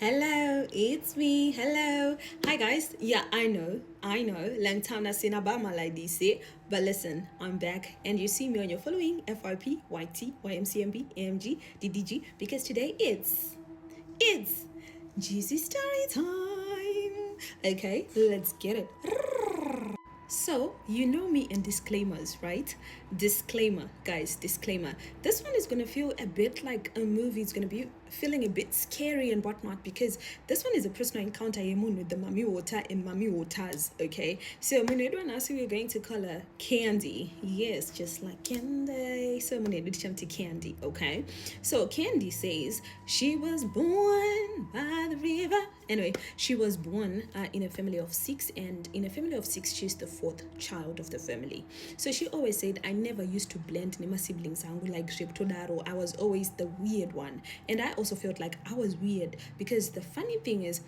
Hello, it's me. Hello. Hi guys. Yeah, I know. Long time not seen Obama like this, eh? But listen, I'm back and you see me on your following FRP, YT, YMCMB, AMG, DDG because today it's GC story time. Okay, let's get it. So, you know me in disclaimers, right? Disclaimer, guys, disclaimer. This one is going to feel a bit like a movie. It's going to be feeling a bit scary and whatnot because this one is a personal encounter with the Mami Water and Mami Waters, okay? So, when everyone asks we're going to call her Candy. Yes, just like Candy. So, when they to Candy, okay? So, Candy says she was born by the river. Anyway, she was born in a family of six, and in a family of six, she's the fourth child of the family. So she always said, I never used to blend Nima siblings like Reptodaro. I was always the weird one. And I also felt like I was weird because the funny thing is,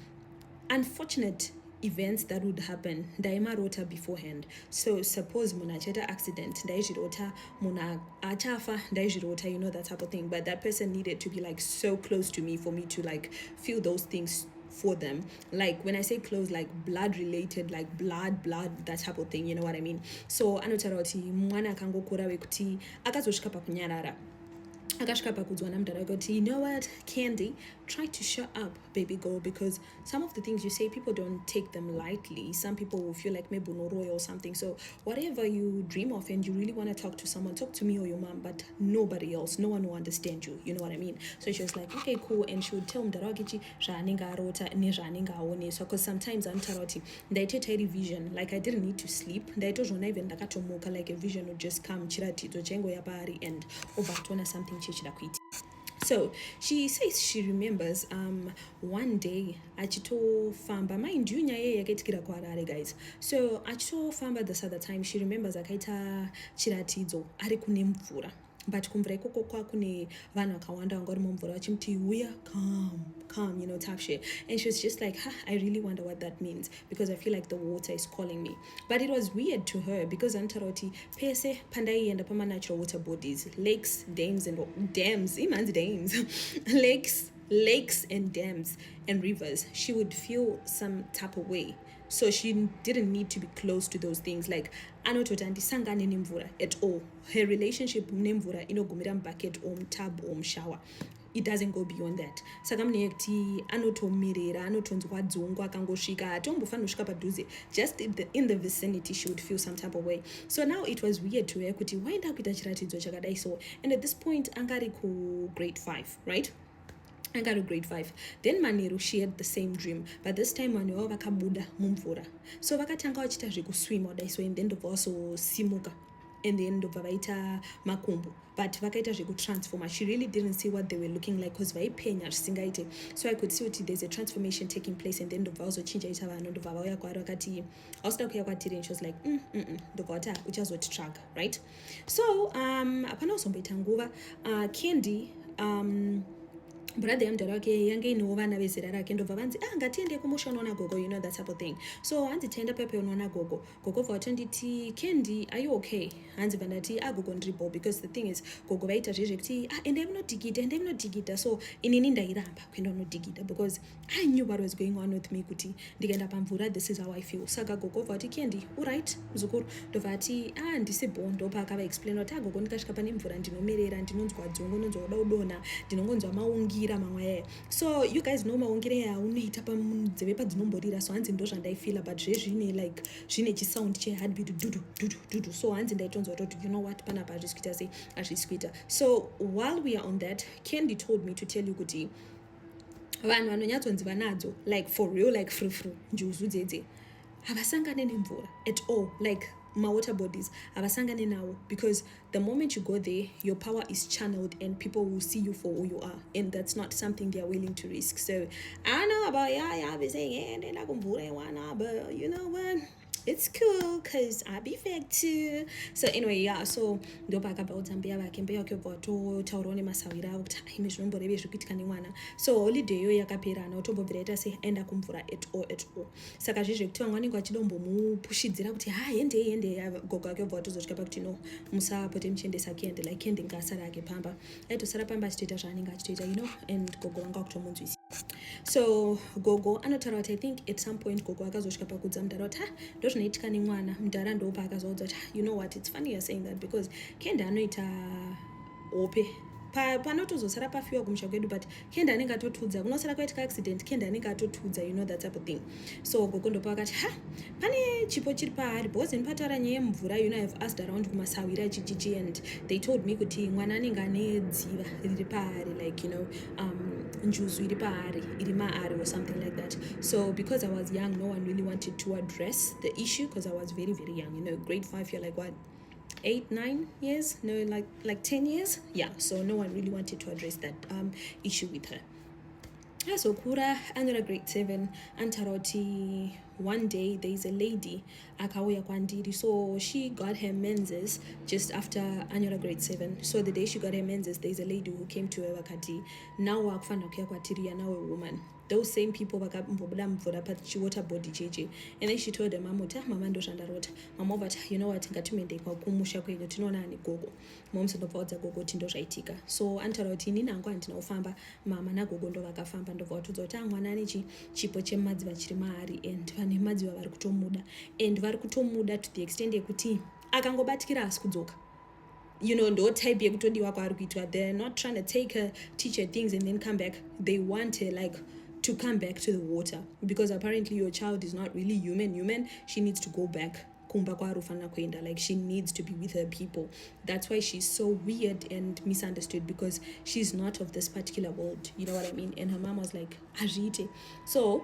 unfortunate events that would happen daima rota beforehand. So suppose muna cheta accident ndaizvirota muna achafa ndaizvirota, you know, that type of thing, but that person needed to be like so close to me for me to like feel those things for them. Like when I say close, like blood related, like blood, that type of thing, you know what I mean? So anotaura kuti mwana akangokura wekuti akazosvika pakunyarara akasvika pakudzwa namudhara kuti, you know what, Candy, try to shut up, baby girl, because some of the things you say, people don't take them lightly. Some people will feel like maybe Noroy or something. So whatever you dream of and you really want to talk to someone, talk to me or your mom, but nobody else. No one will understand you. You know what I mean? So she was like, okay, cool. And she would tell mudhara wakechi zvaanenge arota nezvaanenge aoneswa, because sometimes anotaura kuti ndaitota iri vision, like I didn't need to sleep. Ndaitozvona even ndakatomuka, like a vision would just come, chiratidzo chaingoya paari and obva kutoona something chichida kuita. So she says she remembers one day achitofamba, mind you nyaya yakaitikira kuharare, guys. So achitofamba this other time, she remembers akaita chiratidzo ari kune mvura, but kumvura ikoko kwakune vanhu vakawanda vanga vari mumvura vachimuti uya calm, you know, type shit. And she was just like, I really wonder what that means because I feel like the water is calling me. But it was weird to her because antaroti pese pandaienda pama natural water bodies, lakes, dams and dams, imans dams, lakes and dams and rivers, she would feel some type of way. So she didn't need to be close to those things. Like anototi handisangane nemvura at all. Her relationship nemvura inogumira mubucket or mutub or mushower. It doesn't go beyond that. Saka munenge kuti anotomerera, anotonzwa dzungu akangosvika, atombofanira kusvika padhuze. Just in the vicinity, she would feel some type of way. So now it was weird to her kuti waenda kuita chiratidzo chakadai so. And at this point, angari ku grade 5, right? I got a grade 5. Then Manero shared the same dream, but this time Manero vakabuda mumvura. So vakatanga vachita zvekuswima kudai so, and then ndobva vasosimuka. And then ndobva vaita makumbo, but vakaita zvekutransforma. She really didn't see what they were looking like because vaipenya zvisingaite. So I could see kuti there's a transformation taking place, and then ndobva vazochinja ita vanhu, ndobva vauya kwaari vakati ausida kuuya kwatiri, and she was like ndobva vati uchazotitraga, right? So hapana kuzomboita nguva Candy brother yamudhara wake yange inewo vana vezera rake, ndobva vanzi ngatiende kumusha unoona gogo, you know, that type of thing. So hanzi tienda pepe unoona gogo bva vatonditi Candy, are you okay? Hanzi bva ndati gogo ndiripo, because the thing is gogo vaita zvezvekuti endai munodigita. So inini ndairamba kuenda unodigita because I knew what was going on with me, kuti ndikaenda pamvura this is how I feel. Saka gogo bva vati Candy, alright muzukuru, ndobva ati ndisipo. Ndopa akava explain kuti gogo ndikasvika pane mvura ndinomerera, ndinonzwa dzungu, ndinonzwa kuda kudonha, ndinongonzwa maungi. So you guys know maungire aunoita pamunzeve padzinomborira, so hanzi ndo zvandaifila, but zvezvine like zvine chisound cheheartbeat dudu. So hanzi ndaitonzwa kuti you know what, panapa hazvisi kuita sei, hazvisi kuita. So while we are on that, Candy told me to tell you kuti vanhu vanonyatsonzi vanadzo, like for real, like frou njuzu dzedze havasangane nemvura at all, like water bodies havasangane nawo, because the moment you go there your power is channeled and people will see you for who you are, and that's not something they are willing to risk. So I don't know about y'all be saying ndenda kumvura iwana, but you know what, it's cool because I be fake too. So anyway, yeah, so ndopa akabaudza mbeya vake, mbeya vake bva vatotaurawo nemasawira avo kuti imi zvinomboreve zvikuitika nemwana. So holiday yo yakapera utombobvira yaita seenda kumvura at all. Saka zvezvekuti vamwe vanenge vachidombomupushidzira kuti ende gogo ake bva vatozosvika pakuti no, musapote muchiendesa Candy, like Candy ngaasara ake pamba, aitosara pamba achitoita zvaanenge achitoita, you know, and gogo vanga kutomunzwisa. So gogo anotaura kuti I think at some point gogo akazosvika pakudza mudhara kuti ndozvinoitika nemwana. Mudhara ndopa akazoudza kuti you know what, it's funny you're saying that because kenda anoita hope panotozosara pafiwa kumusha kwedu, but kenda anenge atotudza kunosara kwaitika accident, kenda anenge atotudza, you know, that type of thing. So gogo ndopa akati pane chipo chiri paari because ndipataura nyaya yemvura, you know, I've asked around kumasawira chichichi and they told me kuti mwana anenge ane dziva riri paari, like, you know, njuzu iri paari iri maari or something like that. So because I was young, no one really wanted to address the issue because I was very, very young, you know, grade 5, you're like what, 8-9 years, no, like 10 years, yeah. So no one really wanted to address that issue with her. So kura anora grade 7 antaroti one day there's a lady akauya kwandiri, so she got her menses just after anora grade 7. So the day she got her menses, there's a lady who came to her vakati now wakufana kuya kwatiri, you're now a woman. Those same people vakambobuda mvura pachiwater body cheche, and then she told her mama kuti mama ndozvandarota. Mama ovati you know what, ngatimendeikwa kumusha kwenyu tinoona ani gogo. Mama musindobvaudza gogo kuti ndozvaitika. So antaura kuti inini hangu handina kufamba, mama nagogo ndo vakafamba. Ndobva vatudza kuti mwana ane chipo chemadziva chiri maari and vane madziva vari kutomuda, and vari kutomuda to the extent yekuti akangobatikira asi kudzoka. You know, ndo type yekutodiwa kwaari kuitwa. They're not trying to take her, teach her things and then come back. They want her like to come back to the water because apparently your child is not really human. She needs to go back kumba kwarufana kwenda, like she needs to be with her people. That's why she's so weird and misunderstood, because she's not of this particular world, you know what I mean. And her mom was like azviite. So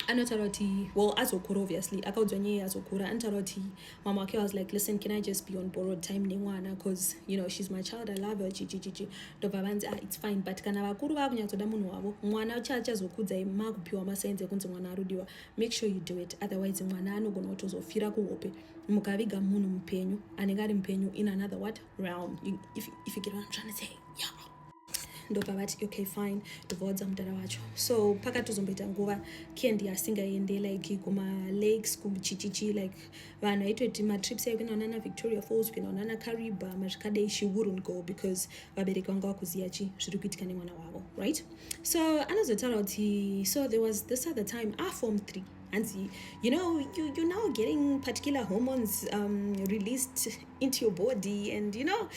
anotaura kuti, well, azokura obviously akaudzwa nyaya azokura, anotaura kuti mama wake was like, listen, can I just be on borrowed time nemwana, because you know she's my child, I love her chichichichi. Ndobva vanzi it's fine, but kana vakuru vakunyatsoda munhu wavo, mwana achazokudzai makupiwa masainzi ekunzi mwana arudiwa, make sure you do it, otherwise mwana anogona kutozofira kuhope mukaviga munhu mupenyu anenge ari mupenyu in another what realm, if you get what I'm trying to say, yeah. Ndobva vati okay fine, ndobvaudza mudhara wacho. So pakatozomboita nguva kendi asingaende like kuma-lakes kuchichichi, like vanhu aitoti matrips aikuenda kunana Victoria Falls, kuenda kunana Kariba mazvikadai, she wouldn't go because vabereki vanga vakuziva chi zviri kuitika nemwana wavo, right? So anozotaura kuti so there was this other time form 3 and you know you're now getting particular hormones released into your body, and you know,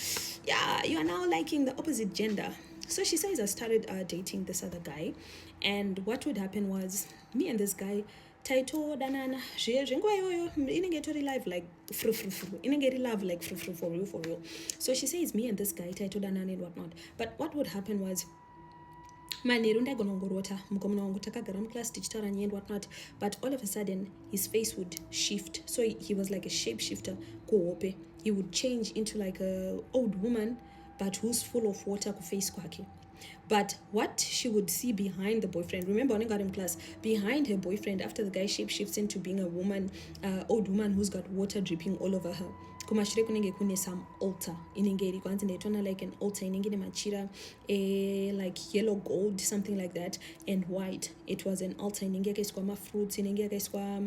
yeah, you are now liking the opposite gender. So she says I started dating this other guy, and what would happen was me and this guy taitodanana zvenguva iyoyo inenge itori live like fru inenge iri love like fru for real. So she says me and this guy taitodanana and whatnot, but what would happen was manheru ndaigonongorota mukomana wangu takagara muclass tichitaura nyaya and whatnot, but all of a sudden his face would shift. So he was like a shapeshifter kuhope. He would change into like a old woman but who's full of water kuface kwake. But what she would see behind the boyfriend, remember when I got in class, behind her boyfriend, after the guy shapeshifts into being a woman, old woman who's got water dripping all over her, kumashure kunenge kune some altar inenge iri kwanzi ndaitona like an altar inenge ine machira like yellow gold something like that and white. It was an altar inenge yakaiswa mafruits, inenge yakaiswa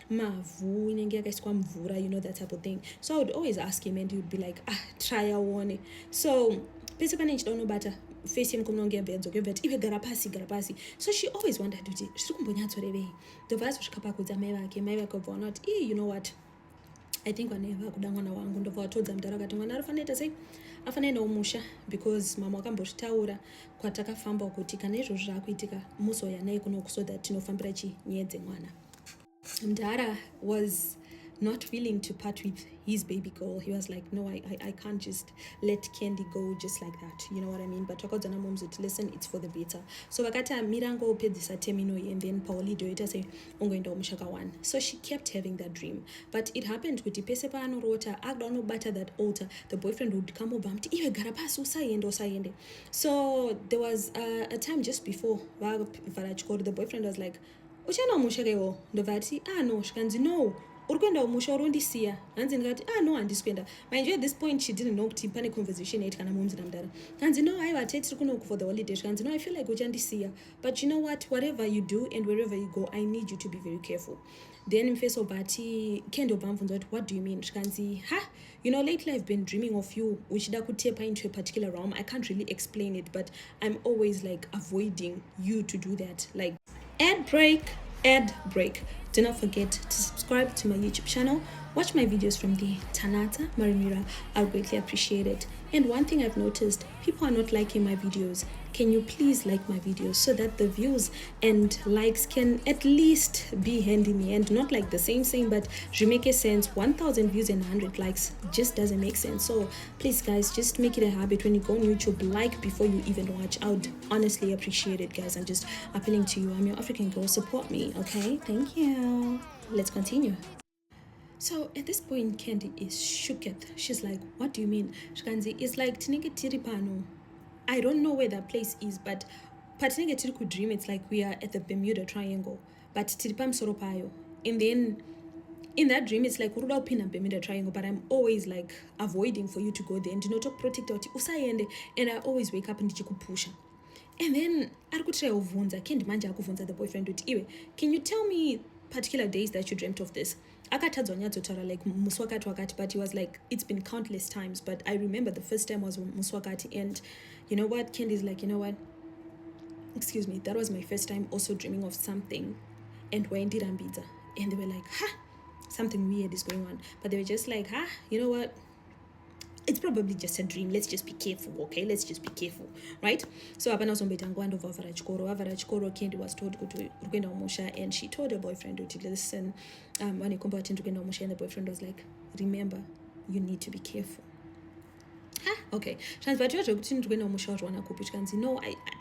mavhu, inenge yakaiswa mvura, you know, that type of thing. So I would always ask him and he would be like try aone. So pese pane chidaunobata face yemukomana yabva but iwe gara pasi. So she always wondered kuti zviri kumbonyatsorevei. Ndobva azosvika pakudza mai vake obva vanoti you know what, I think vaneva kuda mwana wangu. Ndobva vatodza mudhara akati mwana arifanoita sei, afanoendawo musha because mama wakambozvitaura kwatakafamba kuti kana izvozvo zvaakuitika muzoya naye kunoku so that tinofambira nyaya dzemwana. Mudhara was not willing to part with his baby girl. He was like, no, I can't just let Candy go just like that, you know what I mean. But wakaudzana moms kuti listen, it's for the better. So vakati mirango upedzisa termino and then paulido ita say ungoendawo mushaka 1. So she kept having that dream, but it happened kuti pese paanorota akuda unobata that altar, the boyfriend would come over amti iwe gara pasi usaende. So there was a time just before vavhara chikoro, the boyfriend was like, uchaenda mushaka iwo. Ndobva ati no, zvikanzi no, uri kuenda umusha uri undisiya. Hanzi ndikati no handisi kuenda. Mind you, at this point she didn't know kuti pane conversation yaiti kana mumzi namudara. Hanzi no aiwa tete tiri kunoku for the holiday. Hanzi no I feel like uchandisiya. But you know what, whatever you do and wherever you go, I need you to be very careful. Then in face of bati kendo bamvunza kuti what do you mean? Shkanzi you know, lately I've been dreaming of you uchida kutepa into a particular realm. I can't really explain it, but I'm always like avoiding you to do that. Like ad break. Do not forget to subscribe to my YouTube channel. Watch my videos from the Tanata Marimira. I'll greatly appreciate it. And one thing I've noticed, people are not liking my videos. Can you please like my videos so that the views and likes can at least be handy me, and not like the same, but je make a sense. 1,000 views and 100 likes just doesn't make sense. So please guys, just make it a habit when you go on YouTube, like before you even watch. I would honestly appreciate it, guys. I'm just appealing to you. I'm your African girl. Support me, okay? Thank you. Let's continue. So at this point, Candy is shooketh. She's like, what do you mean? Shkanzi, it's like tinenge tiri pano. I don't know where that place is, but patinenge tiri ku dream, it's like we are at the Bermuda Triangle. But tiri pamusoro payo. And then in that dream, it's like uruda upinda Bermuda Triangle, but I'm always like avoiding for you to go there. And you know, talk protect out usayende, and I always wake up and ndichikupusha. And then arikutira uvunza, Candy manje akuvunza the boyfriend with iwe. Can you tell me particular days that you dreamt of this? Akatadzwa nyadzotara like muswakati wakati, but he was like, it's been countless times, but I remember the first time was muswakati. And you know what, Candy's like, you know what, excuse me, that was my first time also dreaming of something. And we're in Dirambidza, and they were like, something weird is going on, but they were just like, you know what, it's probably just a dream. Let's just be careful, okay? Let's just be careful, right? So apana zombeta ngwando vavara chikoro. Candy was told kuti urikuenda umusha, and she told her boyfriend kuti listen, when ikomba kuti ndikuenda umusha, and the boyfriend was like, remember, you need to be careful. Okay. No, I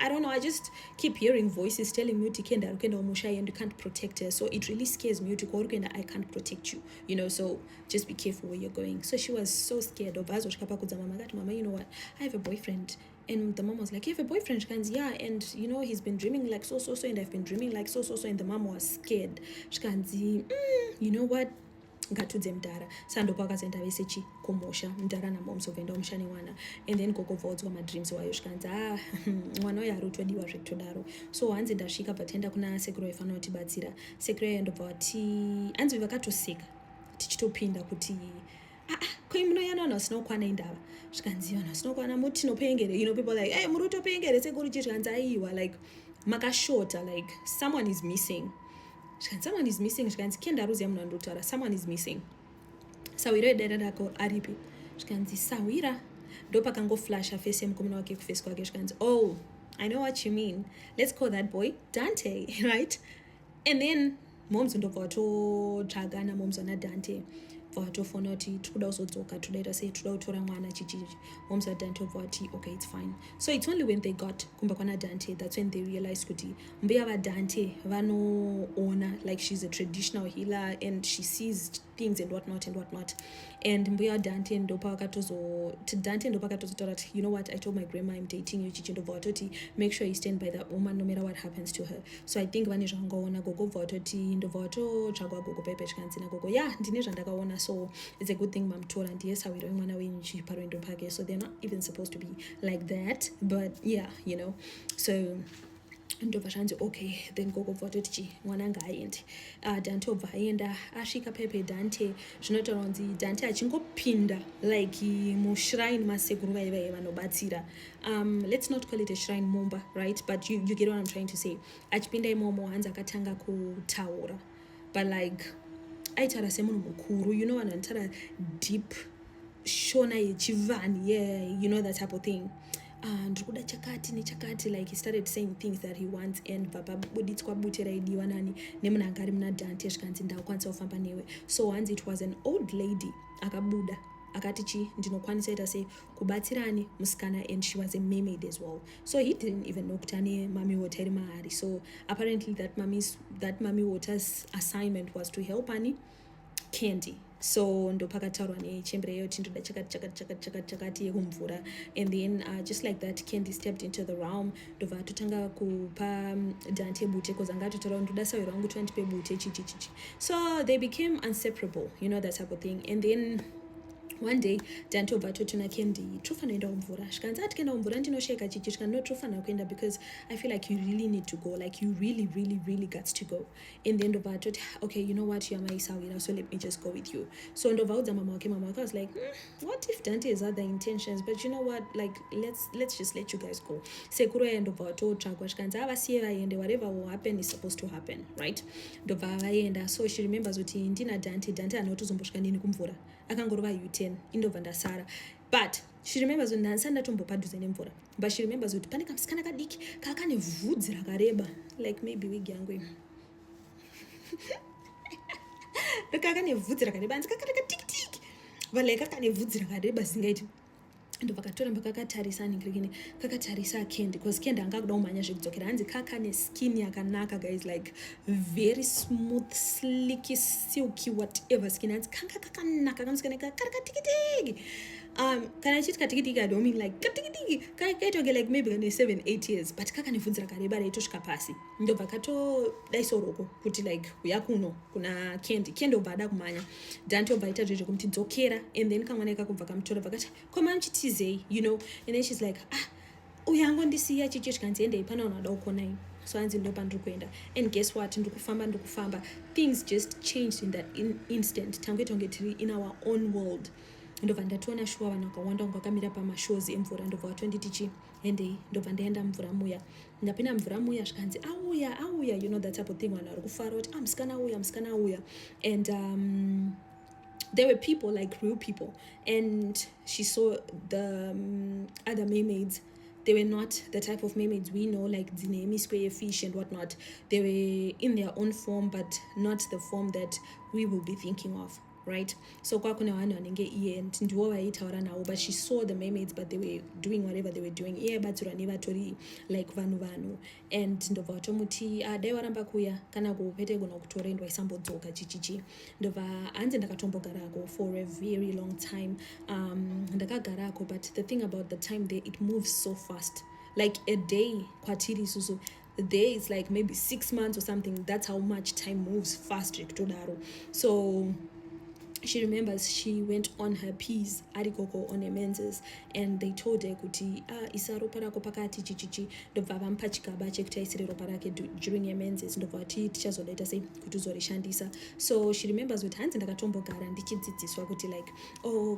don't know. I just keep hearing voices telling me to kenda umusha and you can't protect her. So it really scares me to go I can't protect you. You know, so just be careful where you're going. So she was so scared of us. Mama, you know what? I have a boyfriend. And the mom was like, you have a boyfriend? She goes, yeah, and you know, he's been dreaming like so, and I've been dreaming like so, and the mom was scared. She goes, you know what? Ngatudze mdara sandopa akazoenda vesechi kumosha mdara namomsovenda umushani mwana, and then gogovaudzwa madreams wayo zvikanzi mwana uyo ari kutodiwa zvekutodaro. So hanzi ndasvika patenda kuna sekuru vaifanira kutibatsira. Sekuru yandobva vati hanzi vakatoseka tichitopinda kuti koi munoyana vanhu vasina kukwana indava. Zvikanzi vanhu vasina kukwana mutinopengere, you know, people like hey muri kutopengere sekuru chi. Zvikanzi aiwa like makashota, like someone is missing. Someone is missing. Shkanzi kenda ruzi yamu nandotara. Someone is missing. Sawira edera dako aripi. Shkanzi sawira. Dopa kango flash a face yamu kumuna wake kuface kwake. Shkanzi, oh, I know what you mean. Let's call that boy Dante, right? And then moms ndo vato chagana moms wana Dante. Vato fonoti tuda usodzoka tudaita say tuda utora mwana chichichi. Moms wa Dante vati okay, it's fine. So it's only when they got kumba kwana Dante that's when they realized kuti mbuya va Dante vano ona like she's a traditional healer and she sees things and whatnot. And mbuya Dante ndopa akatozotora, you know what, I told my grandma I'm dating you chichi ndo vatoti make sure you stand by that woman no matter what happens to her. So I think vane zvangaona gogo vatoti ndo vato chagwa gogo pepe chikanzina gogo yeah ndine zvandakaona. So it's a good thing mamtora ndiye sawiro mwana wenyu chiparwendo pake. So they're not even supposed to be like that, but yeah, you know. So ndobva zvanzi okay, then gogo vatoti mwana ngaaende. Dante obva aenda asvika pepe Dante zvinotaura kunzi Dante achingopinda like mushrine masekuru vaive vanobatsira. Let's not call it a shrine mumba, right? But you get what I'm trying to say. Achipinda imomo hanzi akatanga kutaura, but like aitaura semunhu mukuru, you know, vanhu vanotaura deep shona yechivani, yeah, you know, that type of thing. Ndikuda chakati nechakati, like he started saying things that he wants, and baba buditswa bute raidiwa nani nemunhu anga ari muna Dante zvikanzi ndakwanisa kufamba newe. So once it was an old lady akabuda akati chi ndinokwanisa ita sei kubatsirani musikana, and she was a mermaid as well. So he didn't even know kuti ane mami water iri mahari. So apparently that mami water's assignment was to help ani Candy. so ndopakataurwa nechembere kuti ndoda chakati yekumvura. And then just like that Candy stepped into the realm. Ndobva atotanga kupa Dante bute because anga atotaura kuti ndoda sawi rangu tipe bute chichi. So they became inseparable, you know, that type of thing. And then one day Dante obva atotuna Candy tofana enda kumvura zvikanzi atikaenda kumvura ndinosheka chichi zvikandi no tofana kuenda because I feel like you really need to go, like you really got to go. And then ndobva atoti okay, you know what, you're my sawira, so let me just go with you. So ndobva audza mama wake was like what if Dante has other intentions, but you know what, like let's just let you guys go. Sekuru aye ndobva atotsvagwa zvikanzi avasiye vaende, whatever will happen is supposed to happen, right? Ndobva vaenda. So she remembers kuti ndina Dante anotozombosvika nini kumvura, akangorova U10 indobva ndasara. But she remembers kuti ndandisati ndatombo padhuze nemvura, but she remembers kuti pane kamusikana kadiki kakane vhudzi rakareba, like maybe wigi yangu kakane vhudzi rakareba anzi kakareka tikitiki, but like kakane vhudzi rakareba zingaiti. Ndovakatora kakakatarisa ningirikini kakatarisa Candy because Candy anga kuda kumhanya zvekudzokera, hanzi kakane skin yakanaka guys, like very smooth slicky silky whatever skin, hanzi kanga kakanaka kamusikana katikitiki. Kana ichiti katikitiki I don't mean like katikitiki kaitoge like maybe 7-8 years, but kakane vhudzi rakareba raitosvika pasi. Ndobva katodaiso roko kuti like uya kuno kuna Candy obva ada kumhanya. Dante obva aita zvezvo kumuti dzokera, and then kamwana kakobva kamutora vakati koma muchitizei, you know. And then she's like uya angondisiya chichi zvikanzi endei pana unoda kukonai. So hanzi ndo pandiri kuenda. And guess what, ndikufamba things just changed in that instant. Tange tiri in our own world. Ndobva ndatoona shuwa vanhu vakawanda vakamira pamashows emvura. Ndobva watonditichi endei. Ndobva ndaenda mvura muya. Ndapinda mvura muya zvikanzi auya, you know, that type of thing. Vanhu vari kufara kuti musikana auya. And there were people, like real people, and she saw the other mermaids. They were not the type of mermaids we know, like Dinemi, square fish and whatnot. They were in their own form, but not the form that we will be thinking of, right? So kwakuna vanhu vanenge iye and ndivo vaitaura navo, but she saw the mermaids, but they were doing whatever they were doing. Iye batsirwa nevatori like vanhu. And ndobva vatomuti dai waramba kuya kana kupete gona kutora endwa isambodzoka chichichi. Ndobva hanzi ndakatombogarako for a very long time. Ndakagarako, but the thing about the time there, it moves so fast. Like a day kwatiri susu, a day is like maybe 6 months or something. That's how much time moves fast. So she remembers she went on her P's arikoko on a menses, and they told her kuti isa ropa rako pakati chichichi. Ndobva vampa chigaba chekuti aisire ropa rake during her menses. Ndobva vati tichazodaita sei kuti uzorishandisa. So she remembers kuti hanzi ndakatombogara ndichidzidziswa kuti like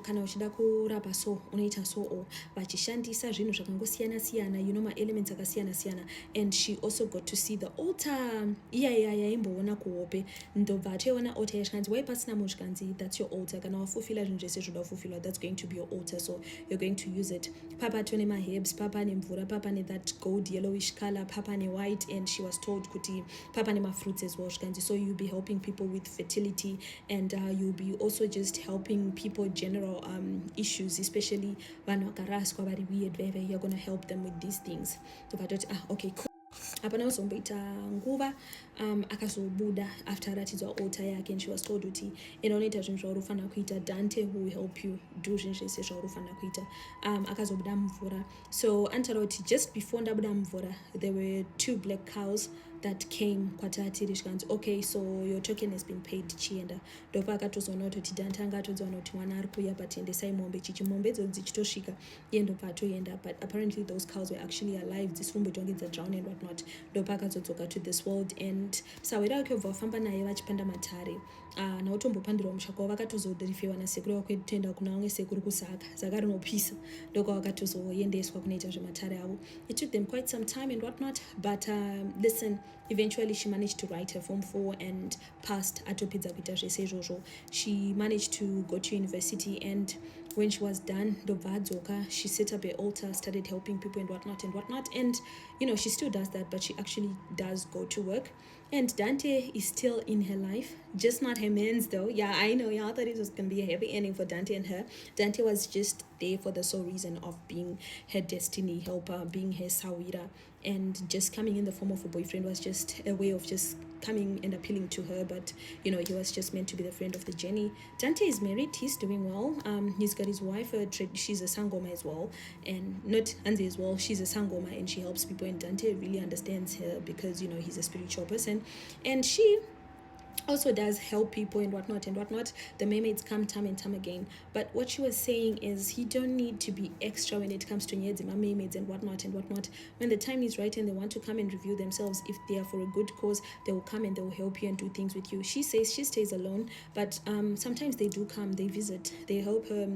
kana uchida kurapa so unoita so, vachishandisa zvinhu zvakangosiyana, you know, ma-elements akasiyana. And she also got to see the altar yaimboona kuhope. Ndobva atoiona altar yashikanzi waipasina munhu zvikanzi that's your altar. Kana wafufila zvinhu zvese zvoda kufufilwa, that's going to be your altar, so you're going to use it. Papa tone herbs, papa nemvura, papa ne that gold yellowish color, papa ne white. And she was told kuti papa ne fruits as well. So you'll be helping people with fertility, and you'll be also just helping people general issues, especially vanhu vakaraswa vari weird. You're going to help them with these things. So I thought okay, cool. Apana uzomboita nguva akazobuda after aratidzwa altar yake, and she was told kuti inoita zvinhu zvaurofana kuita, Dante will help you do zvinhu zvese zvaurofana kuita. Akazobuda mvura. So antaura kuti just before ndabuda mvura, there were 2 black cows that came kwatiri zvikanzi okay, so your token has been paid, chienda. Ndopa akatozoona kuti Dante anga atodziwana kuti mwana ari kuuya, but endesai mombe chichi. Mombe idzodzo dzichitosvika iye ndobva atoenda, but apparently those cows were actually alive, dzisifumbotonge drown and whatnot. Ndopa akazodzoka to this world, and sawira wake obva vafamba naye vachipanda matare. Nautombopandirwa mushaka wavo vakatozodhirifewa nasekuru wake kutoenda kuna vamwe sekuru kusaka rinopisa. Ndokwa vakatozoendeswa kunoita zvematare avo. It took them quite some time and whatnot, but listen, eventually she managed to write her form 4 and passed atopedza kuita zvese izvozvo. She managed to go to university, and when she was done, ndobva adzoka, she set up an altar, started helping people and whatnot. And you know, she still does that, but she actually does go to work. And Dante is still in her life, just not her man's though. Yeah, I know. Yeah, I thought it was gonna be a happy ending for Dante and her. Dante was just there for the sole reason of being her destiny helper, being her sawira, and just coming in the form of a boyfriend was just a way of just coming and appealing to her. But you know, he was just meant to be the friend of the journey. Dante is married. He's doing well. He's got his wife. She's a sangoma as well, and not Anze as well. She's a sangoma and she helps people. And Dante really understands her because you know he's a spiritual person, and she also does help people and whatnot and whatnot. The mermaids come time and time again. But what she was saying is you don't need to be extra when it comes to Nyedzima mermaids and whatnot and whatnot. When the time is right and they want to come and review themselves, if they are for a good cause, they will come and they will help you and do things with you. She says she stays alone, but sometimes they do come, they visit, they help her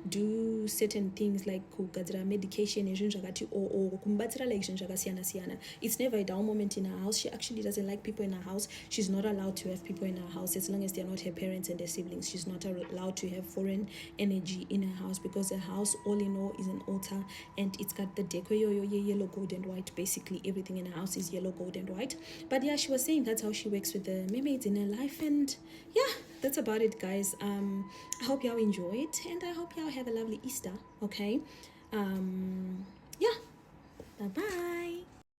do certain things like kugadzira medication or kumbatsira like siyana. It's never a down moment in her house. She actually doesn't like people in her house. She's not allowed to have people in her house as long as they're not her parents and their siblings. She's not allowed to have foreign energy in her house because her house, all in all, is an altar and it's got the decor yellow, gold, and white. Basically, everything in her house is yellow, gold, and white. But yeah, she was saying that's how she works with the mermaids in her life, and yeah, that's about it, guys. I hope y'all enjoyed, and I hope y'all have a lovely Easter. Okay, yeah, bye bye.